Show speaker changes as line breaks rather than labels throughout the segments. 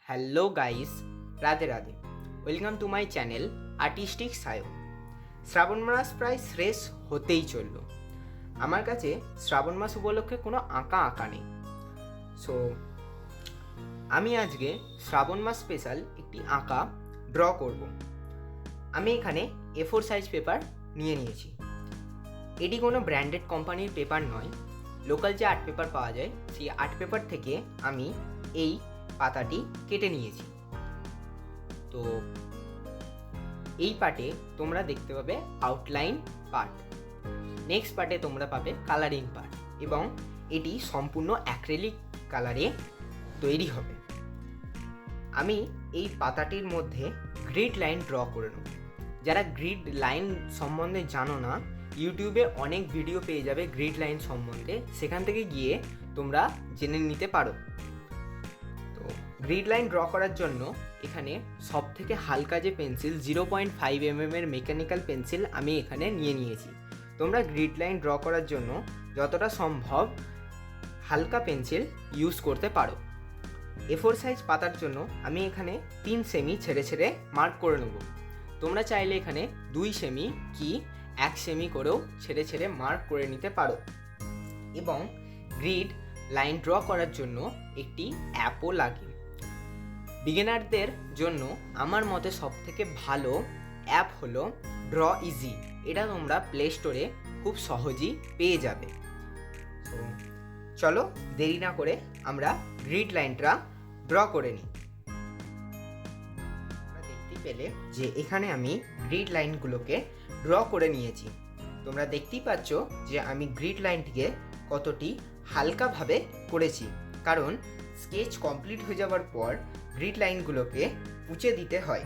Hello guys, Radhe Radhe. Welcome to my channel artistic Sayan. Shraban মাস প্রায় শেষ হতেই চলল। আমার কাছে শ্রাবণ মাস উপলক্ষে কোনো আঁকা নেই। সো আমি আজকে শ্রাবণ মাস স্পেশাল একটি আঁকা ড্র করব। আমি এখানে A4 সাইজ পেপার নিয়েছি। এটি কোনো ব্র্যান্ডেড কোম্পানির পেপার নয়, লোকাল যে আর্ট পেপার পাওয়া যায় সেই আর্ট পেপার থেকে আমি এই পাতাটি কেটে নিয়েছি। তো এই পার্টে তোমরা দেখতে পাবে আউটলাইন পার্ট, নেক্সট পার্টে তোমরা পাবে কালারিং পার্ট, এবং এটি সম্পূর্ণ অ্যাক্রিলিক কালারে তৈরি হবে। আমি এই পাতাটির মধ্যে গ্রিড লাইন ড্র করে নেব। যারা গ্রিড লাইন সম্বন্ধে জানো না, ইউটিউবে অনেক ভিডিও পেয়ে যাবে গ্রিড লাইন সম্বন্ধে, সেখান থেকে গিয়ে তোমরা জেনে নিতে পারো। তো গ্রিড লাইন ড্র করার জন্য এখানে সব থেকে হালকা যে পেন্সিল 0.5 mm এর মেকানিক্যাল পেন্সিল আমি এখানে নিয়েছি। তোমরা গ্রিড লাইন ড্র করার জন্য যতটা সম্ভব হালকা পেন্সিল ইউজ করতে পারো। A4 সাইজ পাতার জন্য আমি এখানে 3 সেমি ছেড়ে মার্ক করে নেব। তোমরা চাইলে এখানে 2 সেমি কি 1 সেমি করেও ছেড়ে মার্ক করে নিতে পারো। এবং গ্রিড লাইন ড্র করার জন্য একটি অ্যাপও লাগে। বিগিনারদের জন্য আমার মতে সবথেকে ভালো অ্যাপ হলো ড্র ইজি। এটা তোমরা প্লে স্টোরে খুব সহজেই পেয়ে যাবে। তো চলো দেরি না করে আমরা গ্রিড লাইনটা ড্র করে নিই। দেখতে পেলে যে এখানে আমি গ্রিড লাইনগুলোকে ড্র করে নিয়েছি। তোমরা দেখতেই পাচ্ছ যে আমি গ্রিড লাইনটিকে কতটি হালকাভাবে করেছি, কারণ স্কেচ কমপ্লিট হয়ে যাওয়ার পর গ্রিড লাইনগুলোকে মুছে দিতে হয়।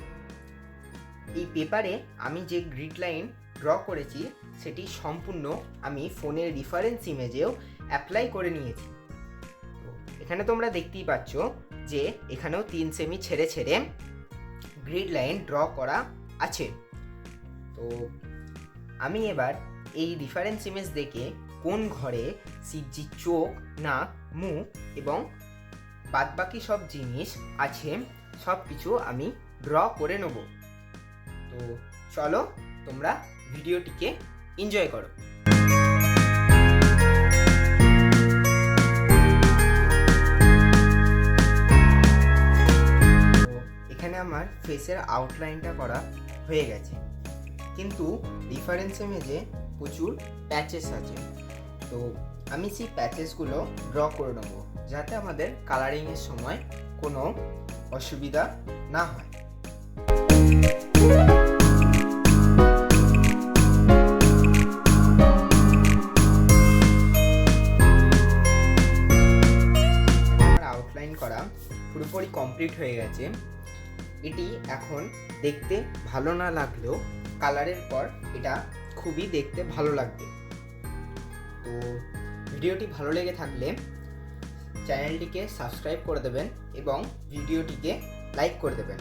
এই পেপারে আমি যে গ্রিড লাইন ড্র করেছি সেটি সম্পূর্ণ আমি ফোনের রেফারেন্স ইমেজেও অ্যাপ্লাই করে নিয়েছি। তো এখানে তোমরা দেখতেই পাচ্ছ যে এখানেও 3 সেমি ছেড়ে গ্রিড লাইন ড্র করা আছে। তো আমি এবার এই রেফারেন্স ইমেজ দেখে কোন ঘরে শিবজির চোখ, নাক, মুখ এবং বাদবাকি সব জিনিস আছে সব কিছু আমি ড্র করে নেব। তো চলো তোমরা ভিডিওটিকে এনজয় করো। এখানে আমার ফেসের আউটলাইনটা করা হয়ে গেছে, কিন্তু রেফারেন্স ইমেজে প্রচুর প্যাচেস আছে। তো আমি সেই প্যাচেসগুলো ড্র করে নেব, যাতে আমাদের কালারিংয়ের সময় কোনো অসুবিধা না হয়। আমার আউটলাইন করা পুরোপুরি কমপ্লিট হয়ে গেছে। এটি এখন দেখতে ভালো না লাগলেও কালারের পর এটা খুবই দেখতে ভালো লাগবে। তো ভিডিওটি ভালো লেগে থাকলে চ্যানেলটিকে সাবস্ক্রাইব করে দেবেন এবং ভিডিওটিকে লাইক করে দেবেন।